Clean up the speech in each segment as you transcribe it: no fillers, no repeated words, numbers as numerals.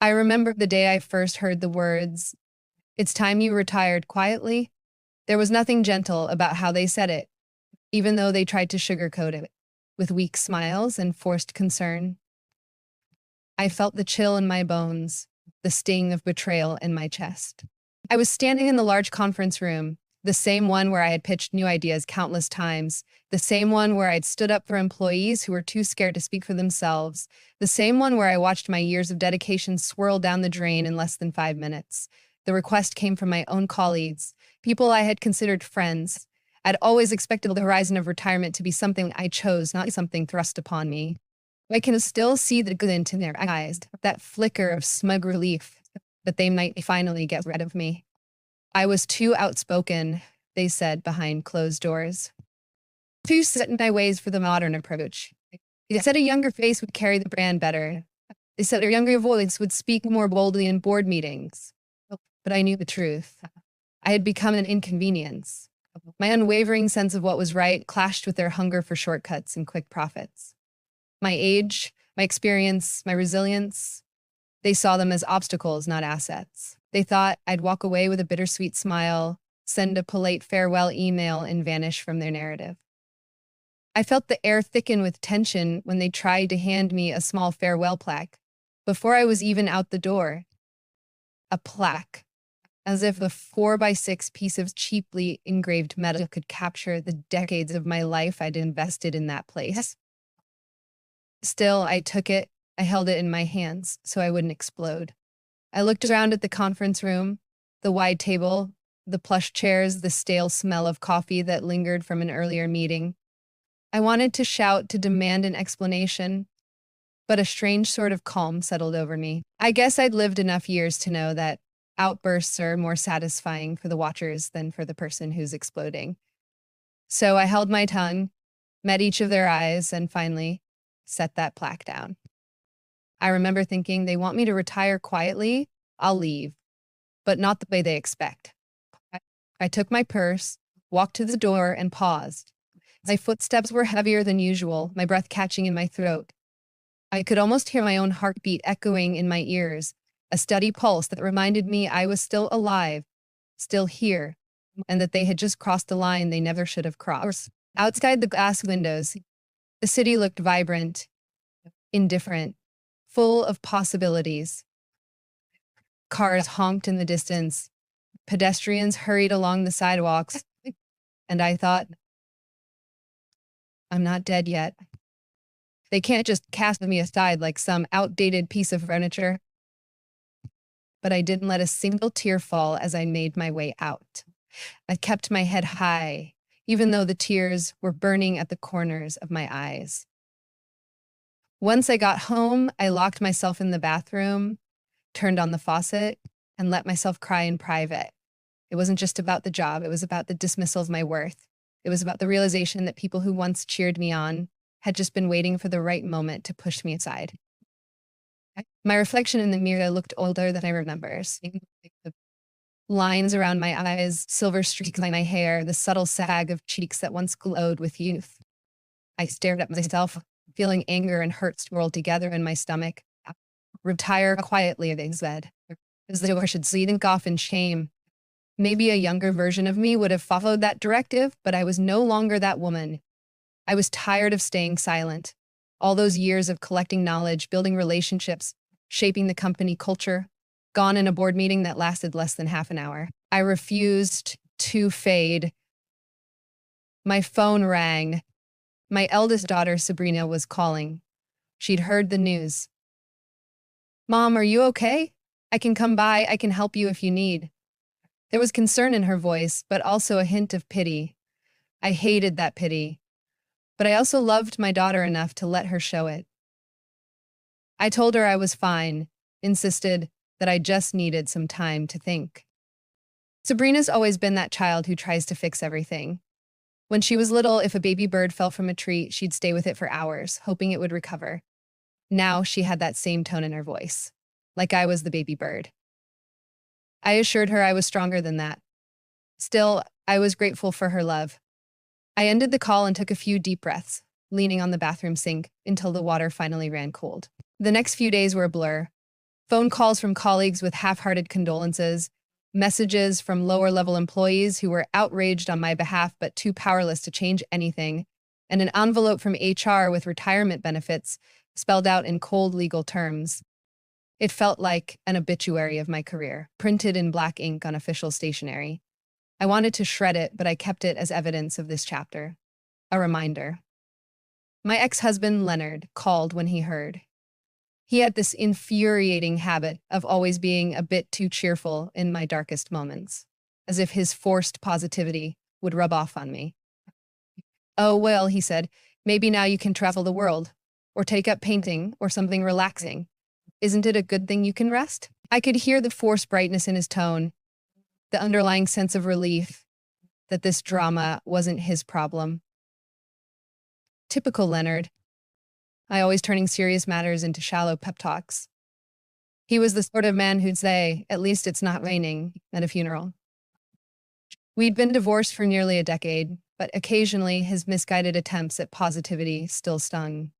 I remember the day I first heard the words, "It's time you retired quietly." There was nothing gentle about how they said it, even though they tried to sugarcoat it with weak smiles and forced concern. I felt the chill in my bones, the sting of betrayal in my chest. I was standing in the large conference room, the same one where I had pitched new ideas countless times, the same one where I'd stood up for employees who were too scared to speak for themselves, the same one where I watched my years of dedication swirl down the drain in less than 5 minutes. The request came from my own colleagues, people I had considered friends. I'd always expected the horizon of retirement to be something I chose, not something thrust upon me. I can still see the glint in their eyes, that flicker of smug relief that they might finally get rid of me. I was too outspoken, they said behind closed doors. Too set in my ways for the modern approach. They said a younger face would carry the brand better. They said a younger voice would speak more boldly in board meetings. But I knew the truth. I had become an inconvenience. My unwavering sense of what was right clashed with their hunger for shortcuts and quick profits. My age, my experience, my resilience, they saw them as obstacles, not assets. They thought I'd walk away with a bittersweet smile, send a polite farewell email, and vanish from their narrative. I felt the air thicken with tension when they tried to hand me a small farewell plaque. Before I was even out the door, a plaque, as if a 4x6 piece of cheaply engraved metal could capture the decades of my life I'd invested in that place. Still, I took it. I held it in my hands so I wouldn't explode. I looked around at the conference room, the wide table, the plush chairs, the stale smell of coffee that lingered from an earlier meeting. I wanted to shout, to demand an explanation, but a strange sort of calm settled over me. I guess I'd lived enough years to know that outbursts are more satisfying for the watchers than for the person who's exploding. So I held my tongue, met each of their eyes, and finally set that plaque down. I remember thinking, they want me to retire quietly, I'll leave, but not the way they expect. I took my purse, walked to the door, and paused. My footsteps were heavier than usual, my breath catching in my throat. I could almost hear my own heartbeat echoing in my ears, a steady pulse that reminded me I was still alive, still here, and that they had just crossed the line they never should have crossed. Outside the glass windows, the city looked vibrant, indifferent, full of possibilities. Cars honked in the distance, pedestrians hurried along the sidewalks, and I thought, I'm not dead yet. They can't just cast me aside like some outdated piece of furniture. But I didn't let a single tear fall as I made my way out. I kept my head high, even though the tears were burning at the corners of my eyes. Once I got home, I locked myself in the bathroom, turned on the faucet, and let myself cry in private. It wasn't just about the job, it was about the dismissal of my worth. It was about the realization that people who once cheered me on had just been waiting for the right moment to push me aside. My reflection in the mirror looked older than I remember. Seeing the lines around my eyes, silver streaks in my hair, the subtle sag of cheeks that once glowed with youth. I stared at myself, feeling anger and hurt swirled together in my stomach. Retire quietly, they said, as though I should slink off in shame. Maybe a younger version of me would have followed that directive, but I was no longer that woman. I was tired of staying silent. All those years of collecting knowledge, building relationships, shaping the company culture, gone in a board meeting that lasted less than half an hour. I refused to fade. My phone rang. My eldest daughter, Sabrina, was calling. She'd heard the news. Mom, are you okay? I can come by. I can help you if you need. There was concern in her voice, but also a hint of pity. I hated that pity. But I also loved my daughter enough to let her show it. I told her I was fine, insisted that I just needed some time to think. Sabrina's always been that child who tries to fix everything. When she was little, if a baby bird fell from a tree, she'd stay with it for hours, hoping it would recover. Now she had that same tone in her voice, like I was the baby bird. I assured her I was stronger than that. Still, I was grateful for her love. I ended the call and took a few deep breaths, leaning on the bathroom sink until the water finally ran cold. The next few days were a blur. Phone calls from colleagues with half-hearted condolences, messages from lower-level employees who were outraged on my behalf but too powerless to change anything, and an envelope from HR with retirement benefits spelled out in cold legal terms. It felt like an obituary of my career, printed in black ink on official stationery. I wanted to shred it, but I kept it as evidence of this chapter. A reminder. My ex-husband, Leonard, called when he heard. He had this infuriating habit of always being a bit too cheerful in my darkest moments, as if his forced positivity would rub off on me. "Oh, well," he said, "maybe now you can travel the world, or take up painting, or something relaxing. Isn't it a good thing you can rest?" I could hear the forced brightness in his tone, the underlying sense of relief that this drama wasn't his problem. Typical Leonard. I always turning serious matters into shallow pep talks. He was the sort of man who'd say, "At least it's not raining," at a funeral. We'd been divorced for nearly a decade, but occasionally his misguided attempts at positivity still stung.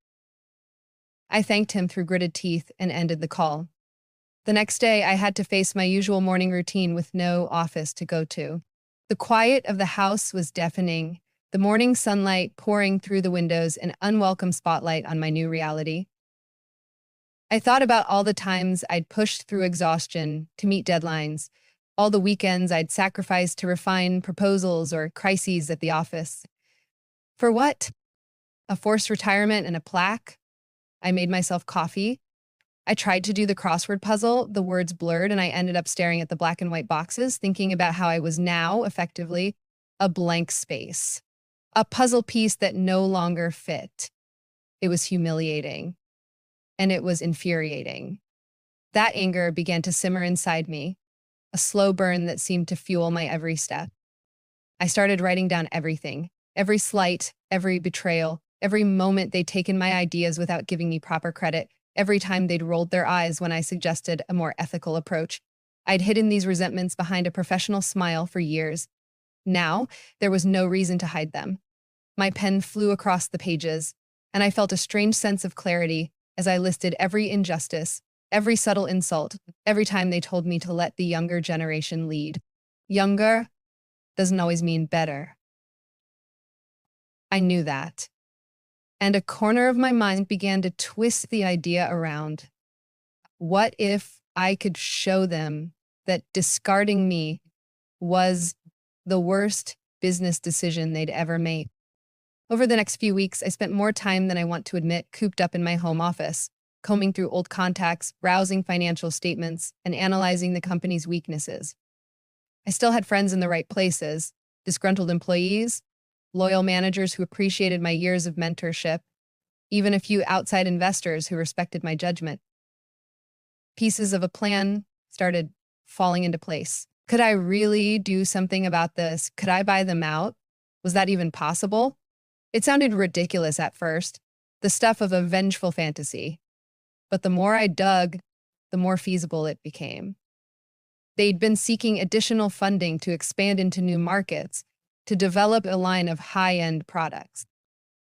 I thanked him through gritted teeth and ended the call. The next day, I had to face my usual morning routine with no office to go to. The quiet of the house was deafening, the morning sunlight pouring through the windows, an unwelcome spotlight on my new reality. I thought about all the times I'd pushed through exhaustion to meet deadlines, all the weekends I'd sacrificed to refine proposals or crises at the office. For what? A forced retirement and a plaque? I made myself coffee. I tried to do the crossword puzzle, the words blurred, and I ended up staring at the black and white boxes, thinking about how I was now, effectively, a blank space. A puzzle piece that no longer fit. It was humiliating. And it was infuriating. That anger began to simmer inside me, a slow burn that seemed to fuel my every step. I started writing down everything, every slight, every betrayal, every moment they'd taken my ideas without giving me proper credit, every time they'd rolled their eyes when I suggested a more ethical approach. I'd hidden these resentments behind a professional smile for years. Now, there was no reason to hide them. My pen flew across the pages, and I felt a strange sense of clarity as I listed every injustice, every subtle insult, every time they told me to let the younger generation lead. Younger doesn't always mean better. I knew that. And a corner of my mind began to twist the idea around. What if I could show them that discarding me was the worst business decision they'd ever made? Over the next few weeks, I spent more time than I want to admit cooped up in my home office, combing through old contacts, browsing financial statements, and analyzing the company's weaknesses. I still had friends in the right places, disgruntled employees, loyal managers who appreciated my years of mentorship, even a few outside investors who respected my judgment. Pieces of a plan started falling into place. Could I really do something about this? Could I buy them out? Was that even possible? It sounded ridiculous at first, the stuff of a vengeful fantasy. But the more I dug, the more feasible it became. They'd been seeking additional funding to expand into new markets, to develop a line of high-end products.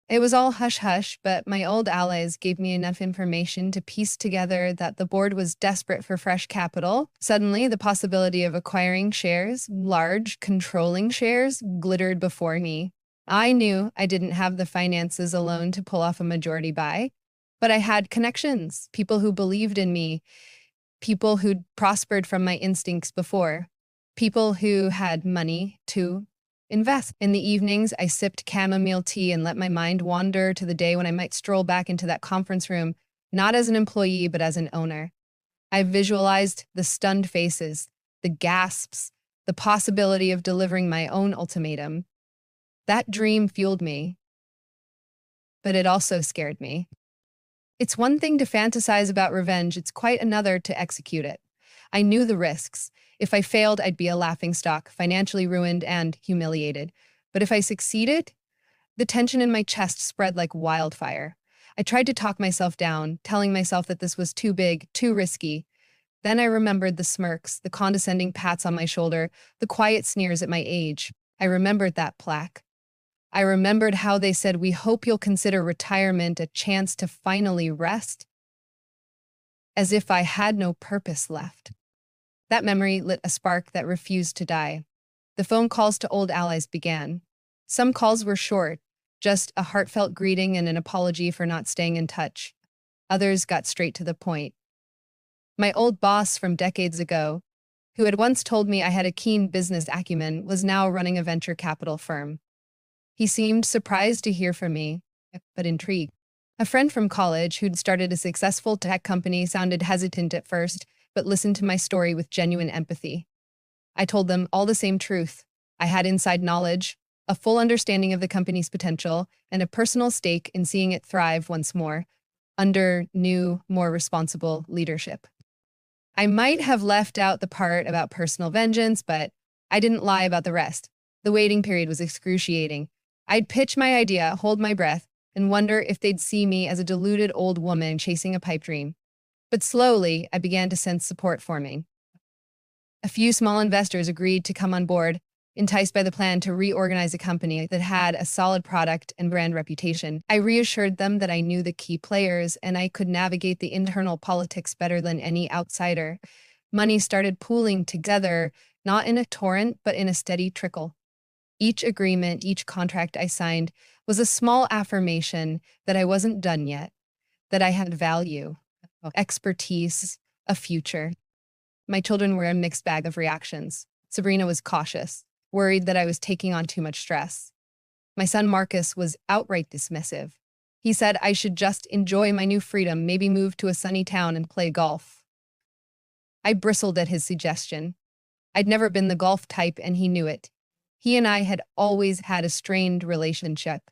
It was all hush-hush, but my old allies gave me enough information to piece together that the board was desperate for fresh capital. Suddenly, the possibility of acquiring shares, large, controlling shares, glittered before me. I knew I didn't have the finances alone to pull off a majority buy, but I had connections, people who believed in me, people who'd prospered from my instincts before, people who had money to invest. In the evenings, I sipped chamomile tea and let my mind wander to the day when I might stroll back into that conference room, not as an employee, but as an owner. I visualized the stunned faces, the gasps, the possibility of delivering my own ultimatum. That dream fueled me, but it also scared me. It's one thing to fantasize about revenge, it's quite another to execute it. I knew the risks. If I failed, I'd be a laughingstock, financially ruined and humiliated. But if I succeeded, the tension in my chest spread like wildfire. I tried to talk myself down, telling myself that this was too big, too risky. Then I remembered the smirks, the condescending pats on my shoulder, the quiet sneers at my age. I remembered that plaque. I remembered how they said, "We hope you'll consider retirement a chance to finally rest." as if I had no purpose left. That memory lit a spark that refused to die. The phone calls to old allies began. Some calls were short, just a heartfelt greeting and an apology for not staying in touch. Others got straight to the point. My old boss from decades ago, who had once told me I had a keen business acumen, was now running a venture capital firm. He seemed surprised to hear from me, but intrigued. A friend from college who'd started a successful tech company sounded hesitant at first, but listened to my story with genuine empathy. I told them all the same truth. I had inside knowledge, a full understanding of the company's potential, and a personal stake in seeing it thrive once more, under new, more responsible leadership. I might have left out the part about personal vengeance, but I didn't lie about the rest. The waiting period was excruciating. I'd pitch my idea, hold my breath, and wonder if they'd see me as a deluded old woman chasing a pipe dream. But slowly, I began to sense support forming. A few small investors agreed to come on board, enticed by the plan to reorganize a company that had a solid product and brand reputation. I reassured them that I knew the key players and I could navigate the internal politics better than any outsider. Money started pooling together, not in a torrent, but in a steady trickle. Each agreement, each contract I signed was a small affirmation that I wasn't done yet, that I had value, expertise, a future. My children were a mixed bag of reactions. Sabrina was cautious, worried that I was taking on too much stress. My son Marcus was outright dismissive. He said I should just enjoy my new freedom, maybe move to a sunny town and play golf. I bristled at his suggestion. I'd never been the golf type, and he knew it. He and I had always had a strained relationship.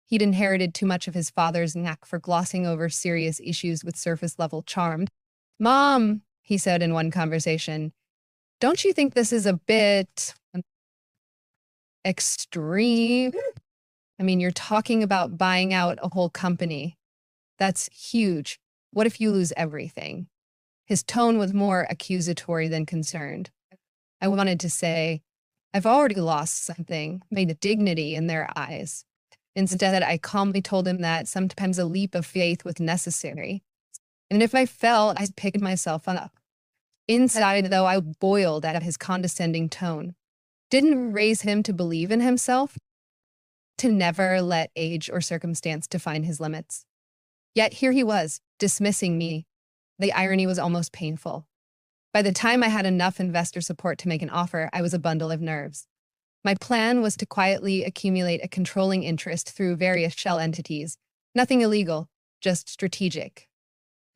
He'd inherited too much of his father's knack for glossing over serious issues with surface-level charm. "Mom," he said in one conversation, "don't you think this is a bit extreme? I mean, you're talking about buying out a whole company. That's huge. What if you lose everything?" His tone was more accusatory than concerned. I wanted to say, I've already lost something, my dignity in their eyes. Instead, I calmly told him that sometimes a leap of faith was necessary. And if I fell, I picked myself up. Inside, though, I boiled at his condescending tone. Didn't raise him to believe in himself, to never let age or circumstance define his limits. Yet here he was, dismissing me. The irony was almost painful. By the time I had enough investor support to make an offer, I was a bundle of nerves. My plan was to quietly accumulate a controlling interest through various shell entities. Nothing illegal, just strategic.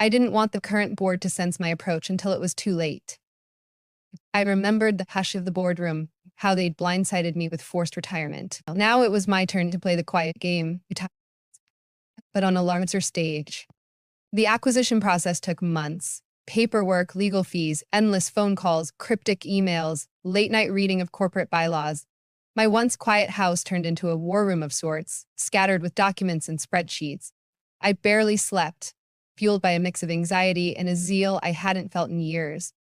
I didn't want the current board to sense my approach until it was too late. I remembered the hush of the boardroom, how they'd blindsided me with forced retirement. Now it was my turn to play the quiet game, but on a larger stage. The acquisition process took months. Paperwork, legal fees, endless phone calls, cryptic emails, late-night reading of corporate bylaws. My once quiet house turned into a war room of sorts, scattered with documents and spreadsheets. I barely slept, fueled by a mix of anxiety and a zeal I hadn't felt in years.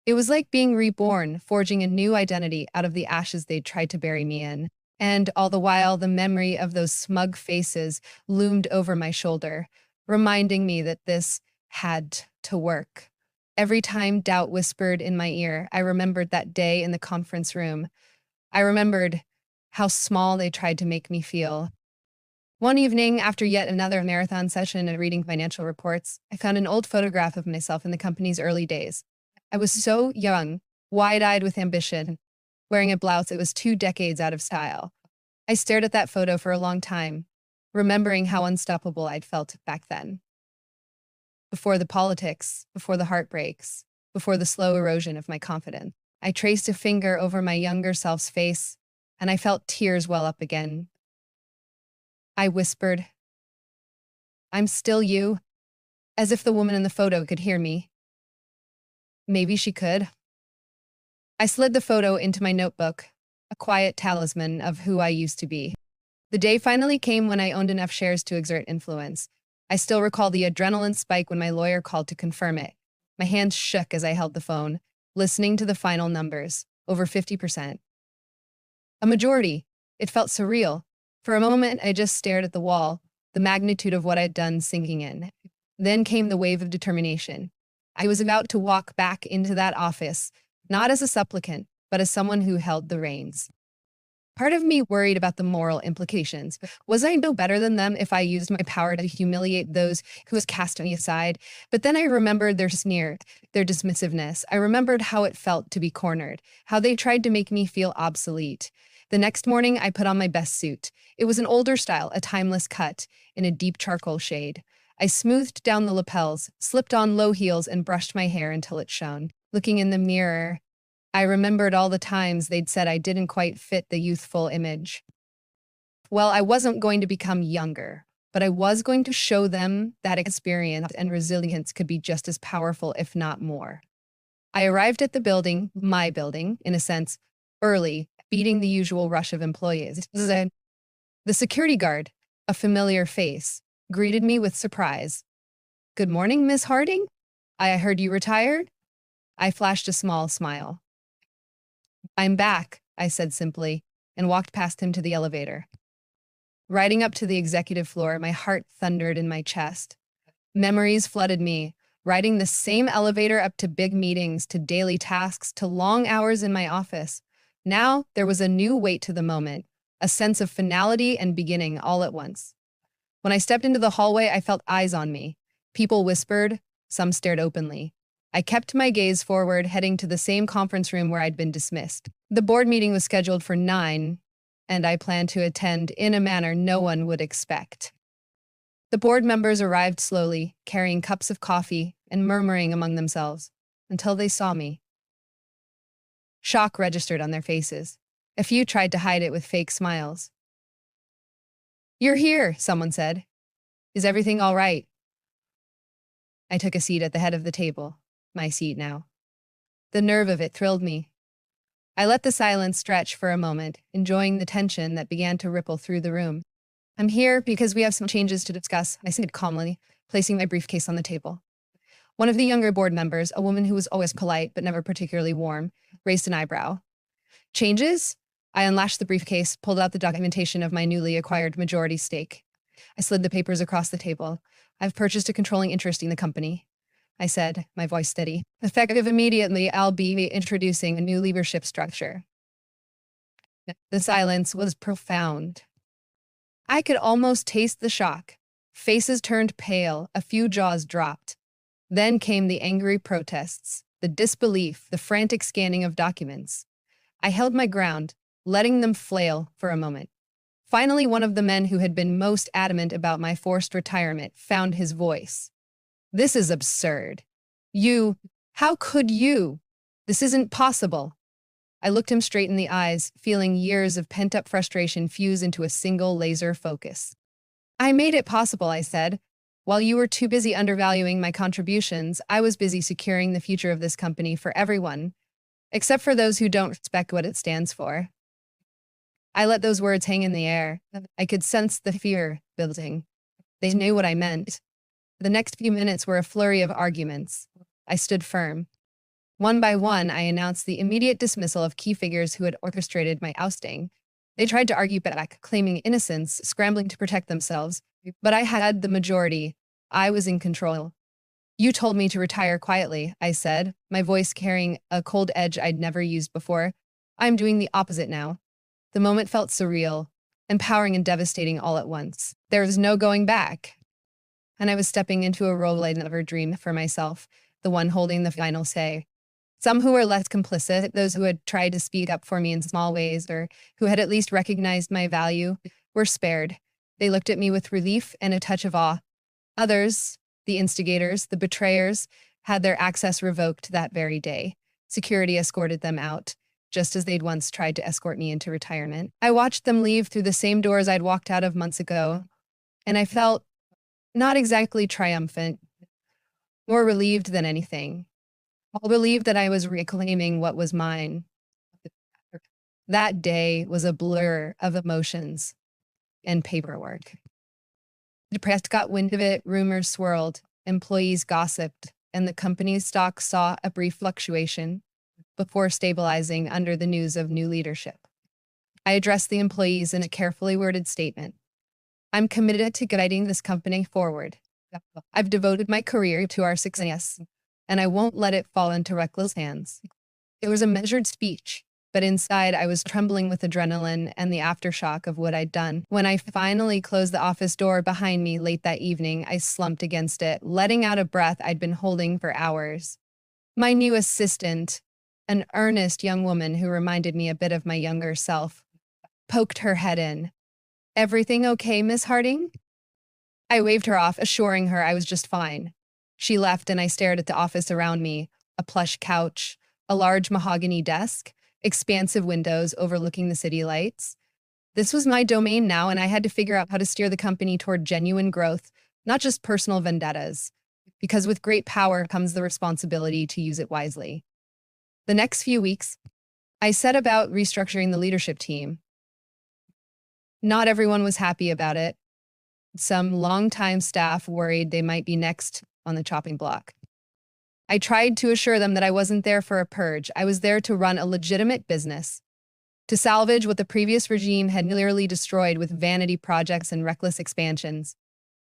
It was like being reborn, forging a new identity out of the ashes they'd tried to bury me in. And all the while, the memory of those smug faces loomed over my shoulder, reminding me that this had to work. Every time doubt whispered in my ear, I remembered that day in the conference room. I remembered how small they tried to make me feel. One evening, after yet another marathon session and reading financial reports, I found an old photograph of myself in the company's early days. I was so young, wide-eyed with ambition, wearing a blouse that was 2 decades out of style. I stared at that photo for a long time, remembering how unstoppable I'd felt back then. Before the politics, before the heartbreaks, before the slow erosion of my confidence. I traced a finger over my younger self's face, and I felt tears well up again. I whispered, "I'm still you," as if the woman in the photo could hear me. Maybe she could. I slid the photo into my notebook, a quiet talisman of who I used to be. The day finally came when I owned enough shares to exert influence. I still recall the adrenaline spike when my lawyer called to confirm it. My hands shook as I held the phone, listening to the final numbers, over 50%. A majority. It felt surreal. For a moment, I just stared at the wall, the magnitude of what I'd done sinking in. Then came the wave of determination. I was about to walk back into that office, not as a supplicant, but as someone who held the reins. Part of me worried about the moral implications. Was I no better than them if I used my power to humiliate those who was cast me aside? But then I remembered their sneer, their dismissiveness. I remembered how it felt to be cornered, how they tried to make me feel obsolete. The next morning, I put on my best suit. It was an older style, a timeless cut, in a deep charcoal shade. I smoothed down the lapels, slipped on low heels, and brushed my hair until it shone. Looking in the mirror, I remembered all the times they'd said I didn't quite fit the youthful image. Well, I wasn't going to become younger, but I was going to show them that experience and resilience could be just as powerful, if not more. I arrived at the building, my building, in a sense, early, beating the usual rush of employees. The security guard, a familiar face, greeted me with surprise. "Good morning, Miss Harding. I heard you retired?" I flashed a small smile. "I'm back," I said simply, and walked past him to the elevator. Riding up to the executive floor, my heart thundered in my chest. Memories flooded me, riding the same elevator up to big meetings, to daily tasks, to long hours in my office. Now there was a new weight to the moment, a sense of finality and beginning all at once. When I stepped into the hallway, I felt eyes on me. People whispered, some stared openly. I kept my gaze forward, heading to the same conference room where I'd been dismissed. The board meeting was scheduled for 9, and I planned to attend in a manner no one would expect. The board members arrived slowly, carrying cups of coffee and murmuring among themselves, until they saw me. Shock registered on their faces. A few tried to hide it with fake smiles. "You're here," someone said. "Is everything all right?" I took a seat at the head of the table. My seat now. The nerve of it thrilled me. I let the silence stretch for a moment, enjoying the tension that began to ripple through the room. "I'm here because we have some changes to discuss," I said calmly, placing my briefcase on the table. One of the younger board members, a woman who was always polite but never particularly warm, raised an eyebrow. "Changes?" I unlatched the briefcase, pulled out the documentation of my newly acquired majority stake. I slid the papers across the table. "I've purchased a controlling interest in the company," I said, my voice steady. "Effective immediately, I'll be introducing a new leadership structure." The silence was profound. I could almost taste the shock. Faces turned pale, a few jaws dropped. Then came the angry protests, the disbelief, the frantic scanning of documents. I held my ground, letting them flail for a moment. Finally, one of the men who had been most adamant about my forced retirement found his voice. "This is absurd. How could you? This isn't possible." I looked him straight in the eyes, feeling years of pent-up frustration fuse into a single laser focus. "I made it possible," I said. "While you were too busy undervaluing my contributions, I was busy securing the future of this company for everyone, except for those who don't respect what it stands for." I let those words hang in the air. I could sense the fear building. They knew what I meant. The next few minutes were a flurry of arguments. I stood firm. One by one, I announced the immediate dismissal of key figures who had orchestrated my ousting. They tried to argue back, claiming innocence, scrambling to protect themselves. But I had the majority. I was in control. "You told me to retire quietly," I said, my voice carrying a cold edge I'd never used before. "I'm doing the opposite now." The moment felt surreal, empowering and devastating all at once. There was no going back. And I was stepping into a role I'd never dreamed for myself, the one holding the final say. Some who were less complicit, those who had tried to speak up for me in small ways or who had at least recognized my value, were spared. They looked at me with relief and a touch of awe. Others, the instigators, the betrayers, had their access revoked that very day. Security escorted them out, just as they'd once tried to escort me into retirement. I watched them leave through the same doors I'd walked out of months ago, and I felt not exactly triumphant, more relieved than anything. All relieved that I was reclaiming what was mine. That day was a blur of emotions and paperwork. The press got wind of it, rumors swirled, employees gossiped, and the company's stock saw a brief fluctuation before stabilizing under the news of new leadership. I addressed the employees in a carefully worded statement. "I'm committed to guiding this company forward. I've devoted my career to our success, and I won't let it fall into reckless hands. It was a measured speech, but inside I was trembling with adrenaline and the aftershock of what I'd done. When I finally closed the office door behind me late that evening, I slumped against it, letting out a breath I'd been holding for hours. My new assistant, an earnest young woman who reminded me a bit of my younger self, poked her head in. "Everything okay, Miss Harding?" I waved her off, assuring her I was just fine. She left and I stared at the office around me, a plush couch, a large mahogany desk, expansive windows overlooking the city lights. This was my domain now, and I had to figure out how to steer the company toward genuine growth, not just personal vendettas, because with great power comes the responsibility to use it wisely. The next few weeks, I set about restructuring the leadership team. Not everyone was happy about it. Some longtime staff worried they might be next on the chopping block. I tried to assure them that I wasn't there for a purge. I was there to run a legitimate business, to salvage what the previous regime had nearly destroyed with vanity projects and reckless expansions.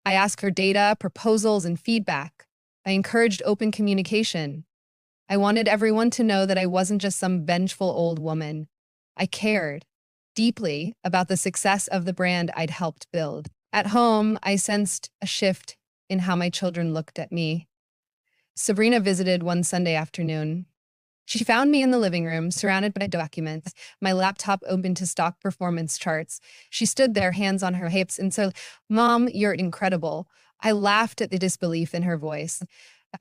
I asked for data, proposals, and feedback. I encouraged open communication. I wanted everyone to know that I wasn't just some vengeful old woman. I cared deeply about the success of the brand I'd helped build. At home, I sensed a shift in how my children looked at me. Sabrina visited one Sunday afternoon. She found me in the living room, surrounded by documents, my laptop open to stock performance charts. She stood there, hands on her hips, and said, "Mom, you're incredible." I laughed at the disbelief in her voice.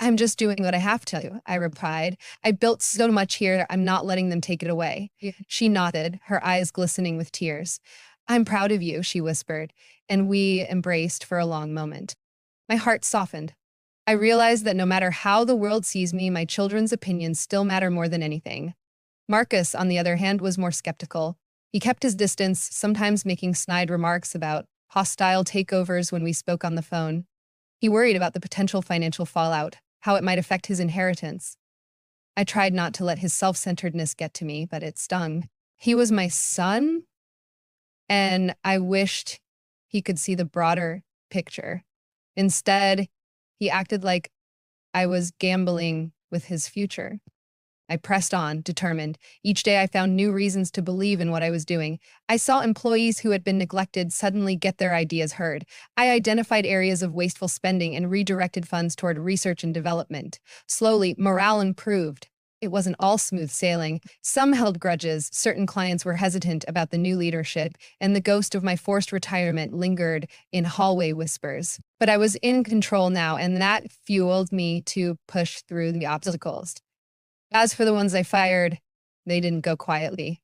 "I'm just doing what I have to," I replied. "I built so much here, I'm not letting them take it away." She nodded, her eyes glistening with tears. "I'm proud of you," she whispered, and we embraced for a long moment. My heart softened. I realized that no matter how the world sees me, my children's opinions still matter more than anything. Marcus, on the other hand, was more skeptical. He kept his distance, sometimes making snide remarks about hostile takeovers when we spoke on the phone. He worried about the potential financial fallout, how it might affect his inheritance. I tried not to let his self-centeredness get to me, but it stung. He was my son, and I wished he could see the broader picture. Instead, he acted like I was gambling with his future. I pressed on, determined. Each day I found new reasons to believe in what I was doing. I saw employees who had been neglected suddenly get their ideas heard. I identified areas of wasteful spending and redirected funds toward research and development. Slowly, morale improved. It wasn't all smooth sailing. Some held grudges, certain clients were hesitant about the new leadership, and the ghost of my forced retirement lingered in hallway whispers. But I was in control now, and that fueled me to push through the obstacles. As for the ones I fired, they didn't go quietly.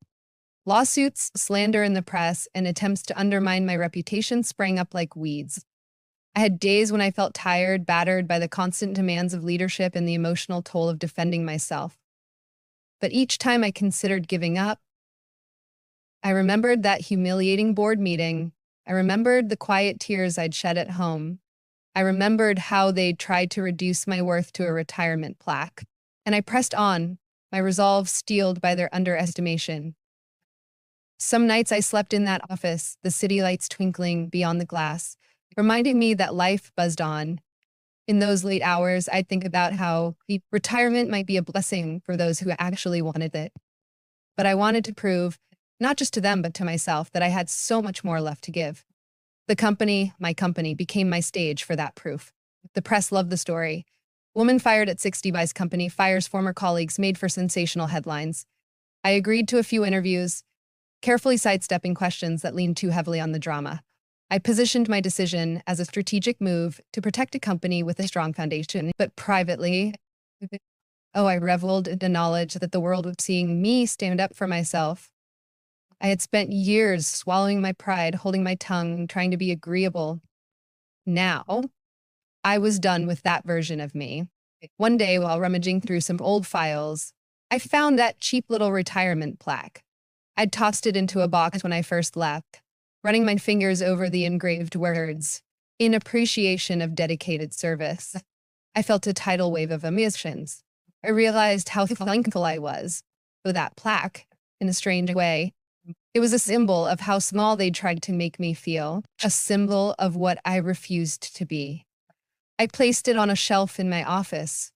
Lawsuits, slander in the press, and attempts to undermine my reputation sprang up like weeds. I had days when I felt tired, battered by the constant demands of leadership and the emotional toll of defending myself. But each time I considered giving up, I remembered that humiliating board meeting. I remembered the quiet tears I'd shed at home. I remembered how they'd tried to reduce my worth to a retirement plaque. And I pressed on, my resolve steeled by their underestimation. Some nights I slept in that office, the city lights twinkling beyond the glass, reminding me that life buzzed on. In those late hours, I'd think about how the retirement might be a blessing for those who actually wanted it. But I wanted to prove, not just to them, but to myself, that I had so much more left to give. The company, my company, became my stage for that proof. The press loved the story. Woman fired at 60 buys company, fires former colleagues, made for sensational headlines. I agreed to a few interviews, carefully sidestepping questions that leaned too heavily on the drama. I positioned my decision as a strategic move to protect a company with a strong foundation, but privately, I reveled in the knowledge that the world was seeing me stand up for myself. I had spent years swallowing my pride, holding my tongue, trying to be agreeable. Now, I was done with that version of me. One day, while rummaging through some old files, I found that cheap little retirement plaque. I'd tossed it into a box when I first left, running my fingers over the engraved words, "In appreciation of dedicated service." I felt a tidal wave of emotions. I realized how thankful I was for that plaque, in a strange way. It was a symbol of how small they tried to make me feel, a symbol of what I refused to be. I placed it on a shelf in my office,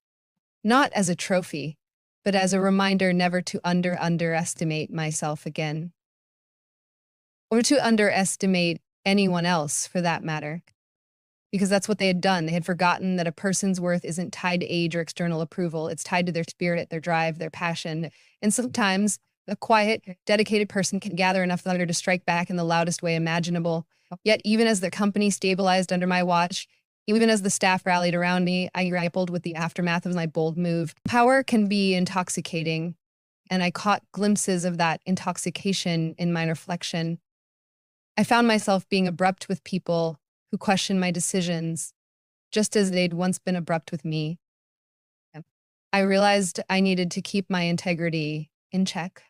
not as a trophy, but as a reminder never to underestimate myself again, or to underestimate anyone else for that matter, because that's what they had done. They had forgotten that a person's worth isn't tied to age or external approval. It's tied to their spirit, their drive, their passion. And sometimes a quiet, dedicated person can gather enough thunder to strike back in the loudest way imaginable. Yet, even as the company stabilized under my watch, even as the staff rallied around me, I grappled with the aftermath of my bold move. Power can be intoxicating, and I caught glimpses of that intoxication in my reflection. I found myself being abrupt with people who questioned my decisions, just as they'd once been abrupt with me. I realized I needed to keep my integrity in check.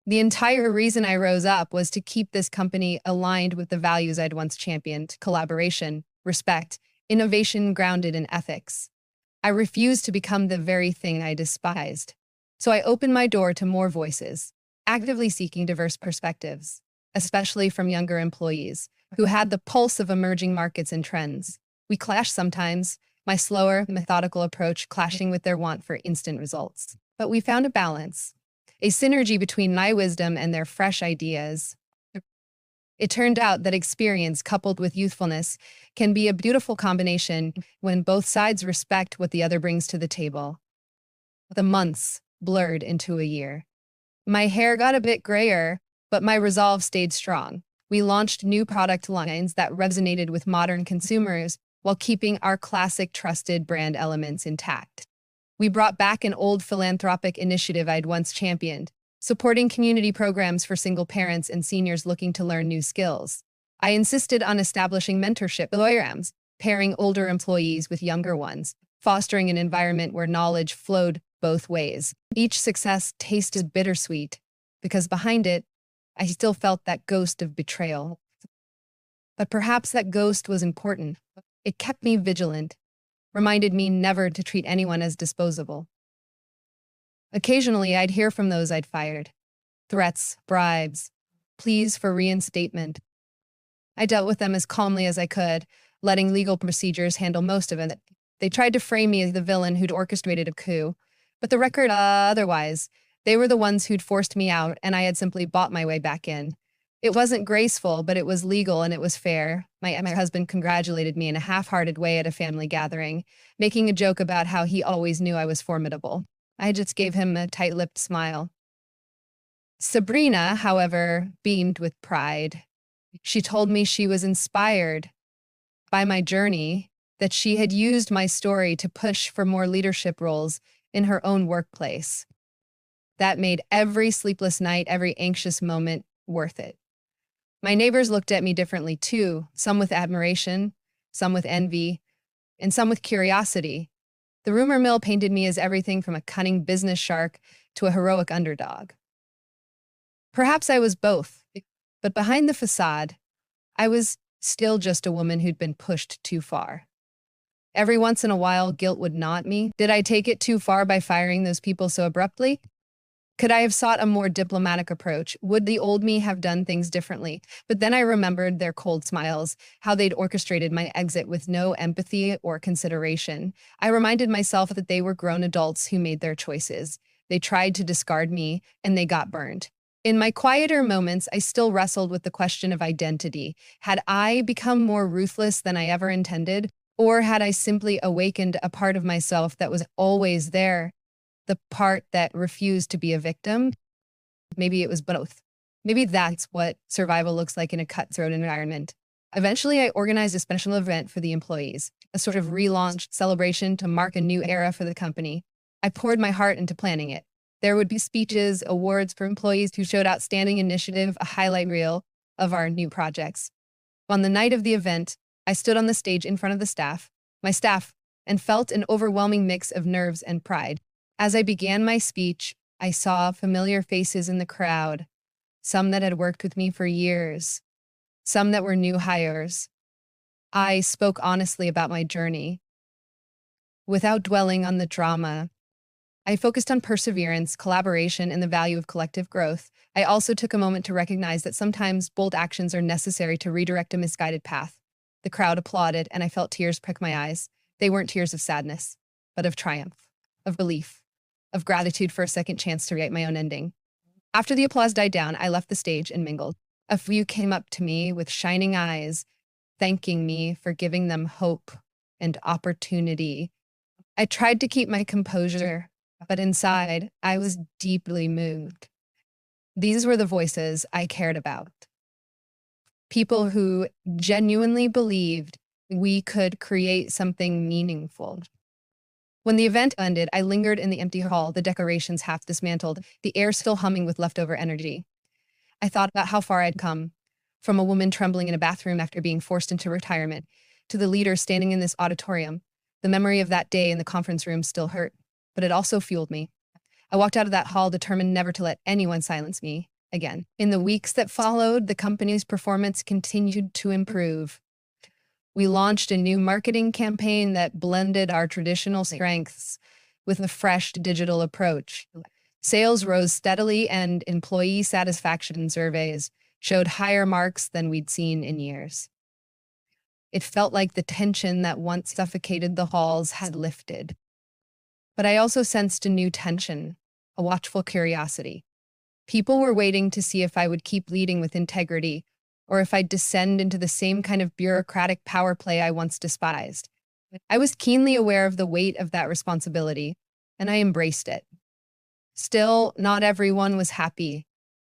The entire reason I rose up was to keep this company aligned with the values I'd once championed: collaboration, respect, innovation grounded in ethics. I refused to become the very thing I despised. So I opened my door to more voices, actively seeking diverse perspectives, especially from younger employees who had the pulse of emerging markets and trends. We clashed sometimes, my slower, methodical approach clashing with their want for instant results. But we found a balance, a synergy between my wisdom and their fresh ideas. It turned out that experience coupled with youthfulness can be a beautiful combination when both sides respect what the other brings to the table. The months blurred into a year. My hair got a bit grayer, but my resolve stayed strong. We launched new product lines that resonated with modern consumers while keeping our classic trusted brand elements intact. We brought back an old philanthropic initiative I'd once championed, supporting community programs for single parents and seniors looking to learn new skills. I insisted on establishing mentorship programs, pairing older employees with younger ones, fostering an environment where knowledge flowed both ways. Each success tasted bittersweet, because behind it, I still felt that ghost of betrayal. But perhaps that ghost was important. It kept me vigilant, reminded me never to treat anyone as disposable. Occasionally, I'd hear from those I'd fired. Threats, bribes, pleas for reinstatement. I dealt with them as calmly as I could, letting legal procedures handle most of it. They tried to frame me as the villain who'd orchestrated a coup, but the record otherwise. They were the ones who'd forced me out, and I had simply bought my way back in. It wasn't graceful, but it was legal and it was fair. My husband congratulated me in a half-hearted way at a family gathering, making a joke about how he always knew I was formidable. I just gave him a tight-lipped smile. Sabrina, however, beamed with pride. She told me she was inspired by my journey, that she had used my story to push for more leadership roles in her own workplace. That made every sleepless night, every anxious moment worth it. My neighbors looked at me differently too, some with admiration, some with envy, and some with curiosity. The rumor mill painted me as everything from a cunning business shark to a heroic underdog. Perhaps I was both, but behind the facade, I was still just a woman who'd been pushed too far. Every once in a while, guilt would knot me. Did I take it too far by firing those people so abruptly? Could I have sought a more diplomatic approach? Would the old me have done things differently? But then I remembered their cold smiles, how they'd orchestrated my exit with no empathy or consideration. I reminded myself that they were grown adults who made their choices. They tried to discard me, and they got burned. In my quieter moments, I still wrestled with the question of identity. Had I become more ruthless than I ever intended? Or had I simply awakened a part of myself that was always there? The part that refused to be a victim? Maybe it was both. Maybe that's what survival looks like in a cutthroat environment. Eventually, I organized a special event for the employees, a sort of relaunched celebration to mark a new era for the company. I poured my heart into planning it. There would be speeches, awards for employees who showed outstanding initiative, a highlight reel of our new projects. On the night of the event, I stood on the stage in front of my staff, and felt an overwhelming mix of nerves and pride. As I began my speech, I saw familiar faces in the crowd, some that had worked with me for years, some that were new hires. I spoke honestly about my journey, without dwelling on the drama. I focused on perseverance, collaboration, and the value of collective growth. I also took a moment to recognize that sometimes bold actions are necessary to redirect a misguided path. The crowd applauded, and I felt tears prick my eyes. They weren't tears of sadness, but of triumph. of relief, of gratitude for a second chance to write my own ending. After the applause died down, I left the stage and mingled. A few came up to me with shining eyes, thanking me for giving them hope and opportunity. I tried to keep my composure, but inside, I was deeply moved. These were the voices I cared about. People who genuinely believed we could create something meaningful. When the event ended, I lingered in the empty hall, the decorations half dismantled, the air still humming with leftover energy. I thought about how far I'd come, from a woman trembling in a bathroom after being forced into retirement, to the leader standing in this auditorium. The memory of that day in the conference room still hurt, but it also fueled me. I walked out of that hall determined never to let anyone silence me again. In the weeks that followed, the company's performance continued to improve. We launched a new marketing campaign that blended our traditional strengths with a fresh digital approach. Sales rose steadily, and employee satisfaction surveys showed higher marks than we'd seen in years. It felt like the tension that once suffocated the halls had lifted. But I also sensed a new tension, a watchful curiosity. People were waiting to see if I would keep leading with integrity, or if I'd descend into the same kind of bureaucratic power play I once despised. I was keenly aware of the weight of that responsibility, and I embraced it. Still, not everyone was happy.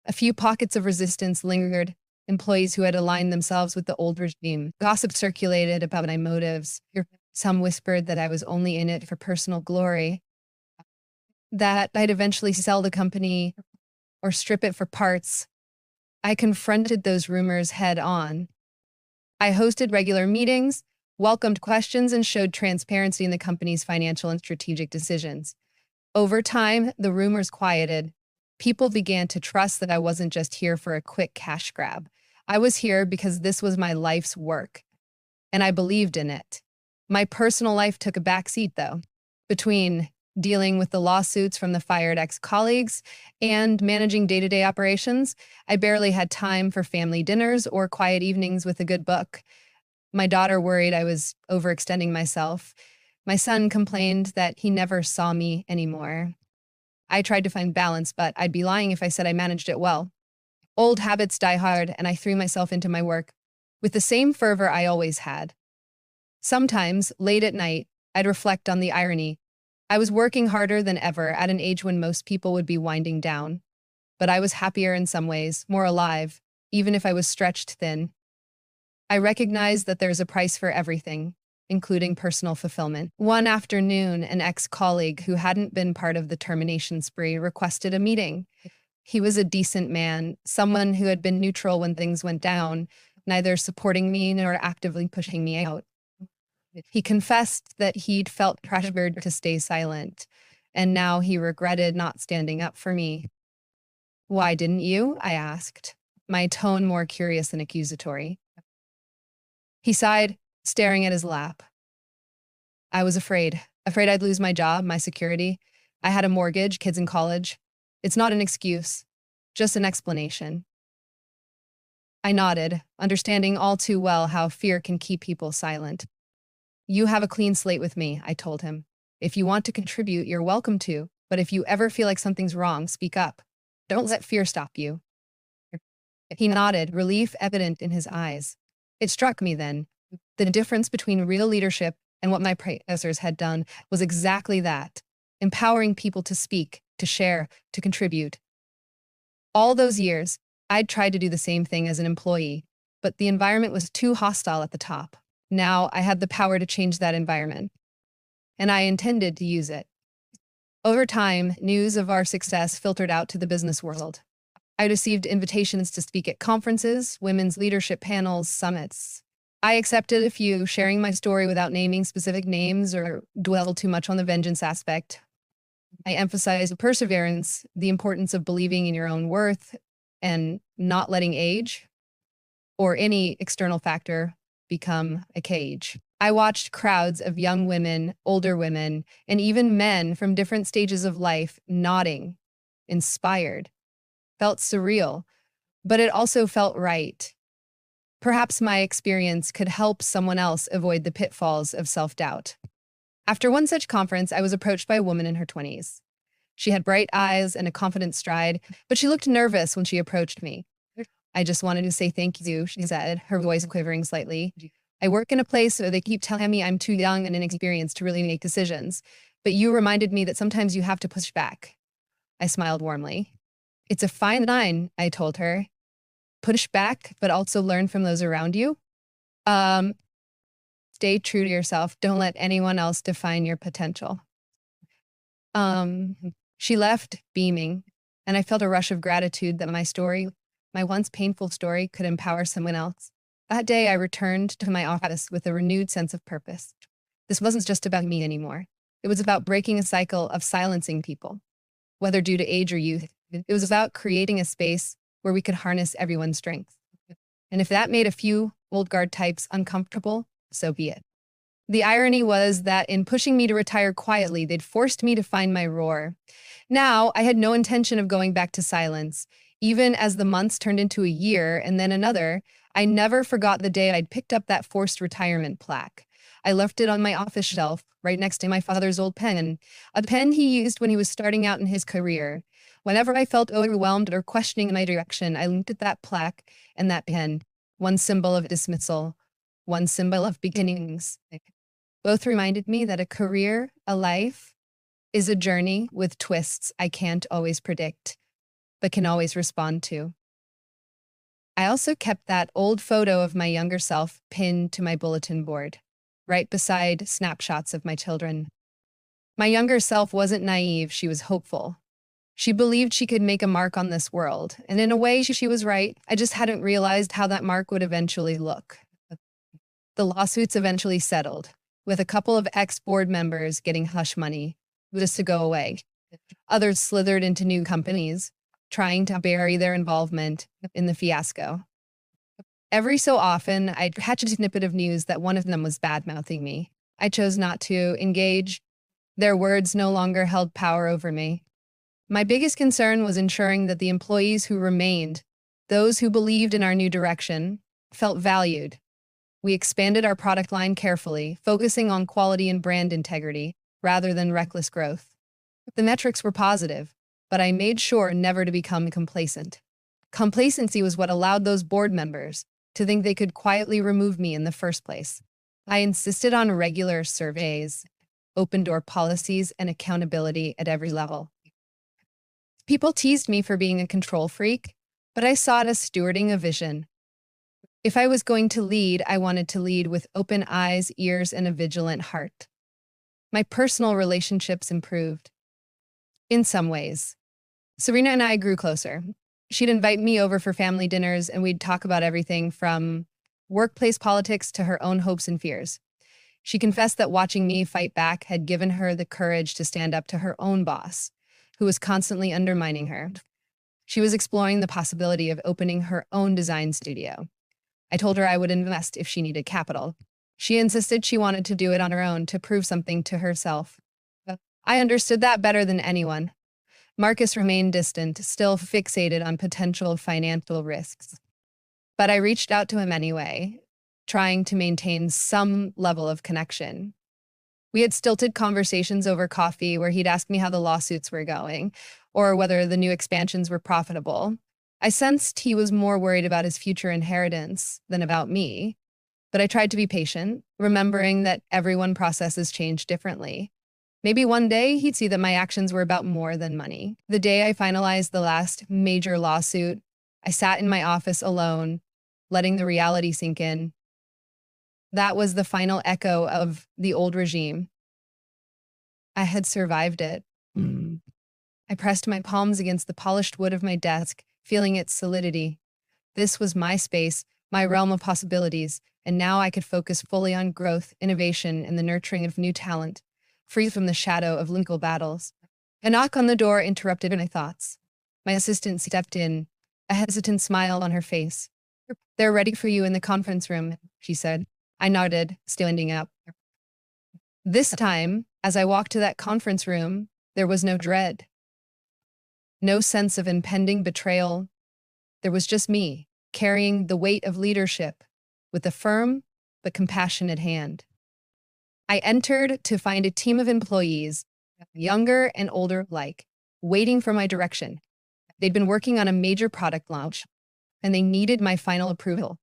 A few pockets of resistance lingered, employees who had aligned themselves with the old regime. Gossip circulated about my motives. Some whispered that I was only in it for personal glory, that I'd eventually sell the company or strip it for parts. I confronted those rumors head on. I hosted regular meetings, welcomed questions, and showed transparency in the company's financial and strategic decisions. Over time, the rumors quieted. People began to trust that I wasn't just here for a quick cash grab. I was here because this was my life's work, and I believed in it. My personal life took a backseat, though. Between dealing with the lawsuits from the fired ex-colleagues and managing day-to-day operations, I barely had time for family dinners or quiet evenings with a good book. My daughter worried I was overextending myself. My son complained that he never saw me anymore. I tried to find balance, but I'd be lying if I said I managed it well. Old habits die hard, and I threw myself into my work with the same fervor I always had. Sometimes, late at night, I'd reflect on the irony. I was working harder than ever at an age when most people would be winding down. But I was happier in some ways, more alive, even if I was stretched thin. I recognized that there's a price for everything, including personal fulfillment. One afternoon, an ex-colleague who hadn't been part of the termination spree requested a meeting. He was a decent man, someone who had been neutral when things went down, neither supporting me nor actively pushing me out. He confessed that he'd felt pressured to stay silent, and now he regretted not standing up for me. "Why didn't you?" I asked, my tone more curious than accusatory. He sighed, staring at his lap. "I was afraid I'd lose my job, my security. I had a mortgage, kids in college. It's not an excuse, just an explanation." I nodded, understanding all too well how fear can keep people silent. "You have a clean slate with me," I told him. "If you want to contribute, you're welcome to, but if you ever feel like something's wrong, speak up. Don't let fear stop you." He nodded, relief evident in his eyes. It struck me then. The difference between real leadership and what my predecessors had done was exactly that, empowering people to speak, to share, to contribute. All those years, I'd tried to do the same thing as an employee, but the environment was too hostile at the top. Now I had the power to change that environment, and I intended to use it. Over time, news of our success filtered out to the business world. I received invitations to speak at conferences, women's leadership panels, summits. I accepted a few, sharing my story without naming specific names or dwell too much on the vengeance aspect. I emphasized perseverance, the importance of believing in your own worth, and not letting age or any external factor become a cage. I watched crowds of young women, older women, and even men from different stages of life nodding, inspired. Felt surreal, but it also felt right. Perhaps my experience could help someone else avoid the pitfalls of self-doubt. After one such conference, I was approached by a woman in her 20s. She had bright eyes and a confident stride, but she looked nervous when she approached me. I just wanted to say thank you, she said, her voice quivering slightly. I work in a place where they keep telling me I'm too young and inexperienced to really make decisions, but you reminded me that sometimes you have to push back. I smiled warmly. It's a fine line, I told her. Push back, but also learn from those around you. Stay true to yourself. Don't let anyone else define your potential. She left beaming, and I felt a rush of gratitude that my story, my once painful story, could empower someone else. That day, I returned to my office with a renewed sense of purpose. This wasn't just about me anymore. It was about breaking a cycle of silencing people, whether due to age or youth. It was about creating a space where we could harness everyone's strengths. And if that made a few old guard types uncomfortable, so be it. The irony was that in pushing me to retire quietly, they'd forced me to find my roar. Now, I had no intention of going back to silence. Even as the months turned into a year and then another, I never forgot the day I'd picked up that forced retirement plaque. I left it on my office shelf, right next to my father's old pen, a pen he used when he was starting out in his career. Whenever I felt overwhelmed or questioning my direction, I looked at that plaque and that pen, one symbol of dismissal, one symbol of beginnings. Both reminded me that a career, a life, is a journey with twists I can't always predict, but can always respond to. I also kept that old photo of my younger self pinned to my bulletin board, right beside snapshots of my children. My younger self wasn't naive, she was hopeful. She believed she could make a mark on this world, and in a way, she was right. I just hadn't realized how that mark would eventually look. The lawsuits eventually settled, with a couple of ex-board members getting hush money just to go away. Others slithered into new companies, trying to bury their involvement in the fiasco. Every so often, I'd catch a snippet of news that one of them was bad-mouthing me. I chose not to engage. Their words no longer held power over me. My biggest concern was ensuring that the employees who remained, those who believed in our new direction, felt valued. We expanded our product line carefully, focusing on quality and brand integrity rather than reckless growth. The metrics were positive, but I made sure never to become complacent. Complacency was what allowed those board members to think they could quietly remove me in the first place. I insisted on regular surveys, open-door policies, and accountability at every level. People teased me for being a control freak, but I saw it as stewarding a vision. If I was going to lead, I wanted to lead with open eyes, ears, and a vigilant heart. My personal relationships improved. In some ways. Serena and I grew closer. She'd invite me over for family dinners, and we'd talk about everything from workplace politics to her own hopes and fears. She confessed that watching me fight back had given her the courage to stand up to her own boss, who was constantly undermining her. She was exploring the possibility of opening her own design studio. I told her I would invest if she needed capital. She insisted she wanted to do it on her own to prove something to herself. I understood that better than anyone. Marcus remained distant, still fixated on potential financial risks. But I reached out to him anyway, trying to maintain some level of connection. We had stilted conversations over coffee where he'd ask me how the lawsuits were going, or whether the new expansions were profitable. I sensed he was more worried about his future inheritance than about me, but I tried to be patient, remembering that everyone processes change differently. Maybe one day he'd see that my actions were about more than money. The day I finalized the last major lawsuit, I sat in my office alone, letting the reality sink in. That was the final echo of the old regime. I had survived it. I pressed my palms against the polished wood of my desk, feeling its solidity. This was my space, my realm of possibilities, and now I could focus fully on growth, innovation, and the nurturing of new talent, free from the shadow of legal battles. A knock on the door interrupted my thoughts. My assistant stepped in, a hesitant smile on her face. "They're ready for you in the conference room," she said. I nodded, standing up. This time, as I walked to that conference room, there was no dread. No sense of impending betrayal. There was just me, carrying the weight of leadership with a firm but compassionate hand. I entered to find a team of employees, younger and older alike, waiting for my direction. They'd been working on a major product launch, and they needed my final approval.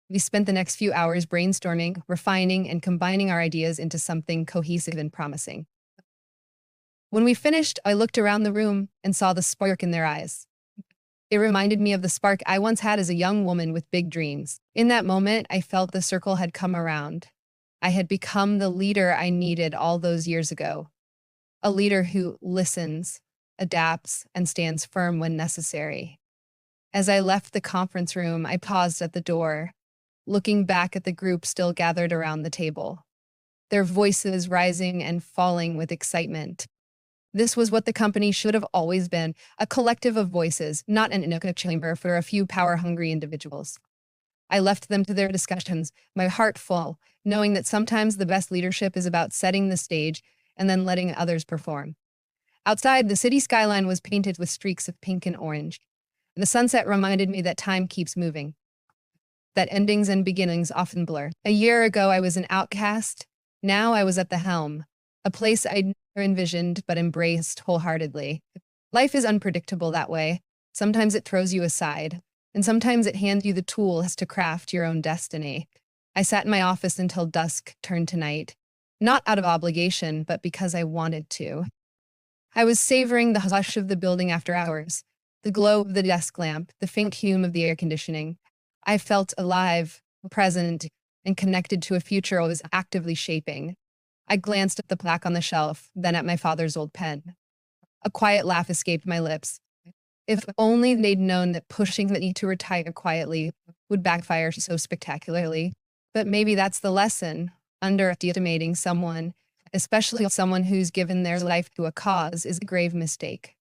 We spent the next few hours brainstorming, refining, and combining our ideas into something cohesive and promising. When we finished, I looked around the room and saw the spark in their eyes. It reminded me of the spark I once had as a young woman with big dreams. In that moment, I felt the circle had come around. I had become the leader I needed all those years ago. A leader who listens, adapts, and stands firm when necessary. As I left the conference room, I paused at the door, looking back at the group still gathered around the table, their voices rising and falling with excitement. This was what the company should have always been, a collective of voices, not an echo chamber for a few power-hungry individuals. I left them to their discussions, my heart full, knowing that sometimes the best leadership is about setting the stage and then letting others perform. Outside, the city skyline was painted with streaks of pink and orange. The sunset reminded me that time keeps moving, that endings and beginnings often blur. A year ago, I was an outcast. Now I was at the helm, a place I'd never envisioned but embraced wholeheartedly. Life is unpredictable that way. Sometimes it throws you aside, and sometimes it hands you the tools to craft your own destiny. I sat in my office until dusk turned to night, not out of obligation, but because I wanted to. I was savoring the hush of the building after hours, the glow of the desk lamp, the faint hum of the air conditioning. I felt alive, present, and connected to a future I was actively shaping. I glanced at the plaque on the shelf, then at my father's old pen. A quiet laugh escaped my lips. If only they'd known that pushing the need to retire quietly would backfire so spectacularly. But maybe that's the lesson. Underestimating someone, especially someone who's given their life to a cause, is a grave mistake.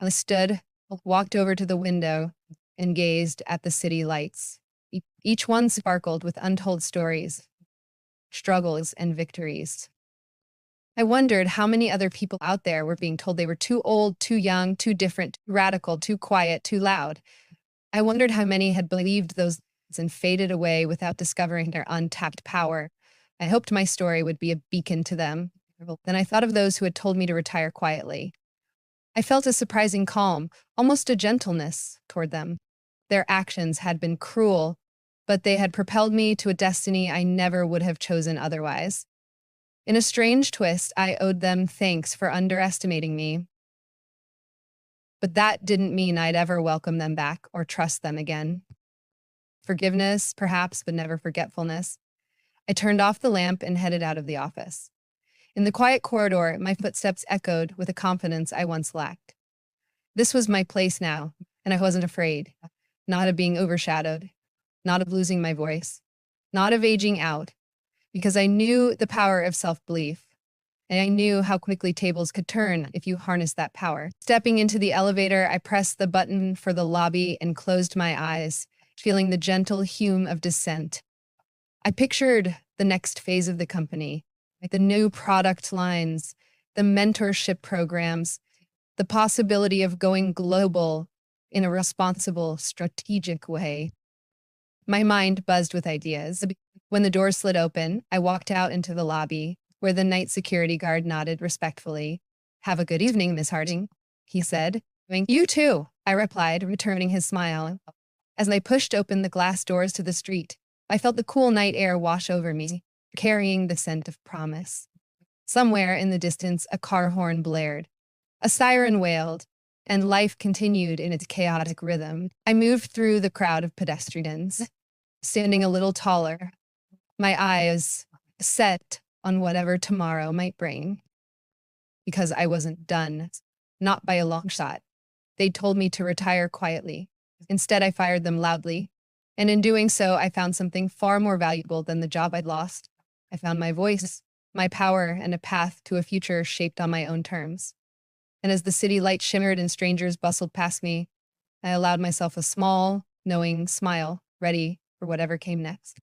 I stood, walked over to the window, and gazed at the city lights. Each one sparkled with untold stories, struggles, and victories. I wondered how many other people out there were being told they were too old, too young, too different, too radical, too quiet, too loud. I wondered how many had believed those and faded away without discovering their untapped power. I hoped my story would be a beacon to them. Then I thought of those who had told me to retire quietly. I felt a surprising calm, almost a gentleness toward them. Their actions had been cruel, but they had propelled me to a destiny I never would have chosen otherwise. In a strange twist, I owed them thanks for underestimating me. But that didn't mean I'd ever welcome them back or trust them again. Forgiveness, perhaps, but never forgetfulness. I turned off the lamp and headed out of the office. In the quiet corridor, my footsteps echoed with a confidence I once lacked. This was my place now, and I wasn't afraid. Not of being overshadowed, not of losing my voice, not of aging out, because I knew the power of self-belief, and I knew how quickly tables could turn if you harnessed that power. Stepping into the elevator, I pressed the button for the lobby and closed my eyes, feeling the gentle hum of descent. I pictured the next phase of the company, the new product lines, the mentorship programs, the possibility of going global in a responsible, strategic way. My mind buzzed with ideas. When the door slid open, I walked out into the lobby, where the night security guard nodded respectfully. "Have a good evening, Miss Harding," he said. "You too," I replied, returning his smile. As I pushed open the glass doors to the street, I felt the cool night air wash over me, carrying the scent of promise. Somewhere in the distance, a car horn blared. A siren wailed, and life continued in its chaotic rhythm. I moved through the crowd of pedestrians, standing a little taller, my eyes set on whatever tomorrow might bring. Because I wasn't done, not by a long shot. They told me to retire quietly. Instead, I fired them loudly. And in doing so, I found something far more valuable than the job I'd lost. I found my voice, my power, and a path to a future shaped on my own terms. And as the city lights shimmered and strangers bustled past me, I allowed myself a small, knowing smile, ready for whatever came next.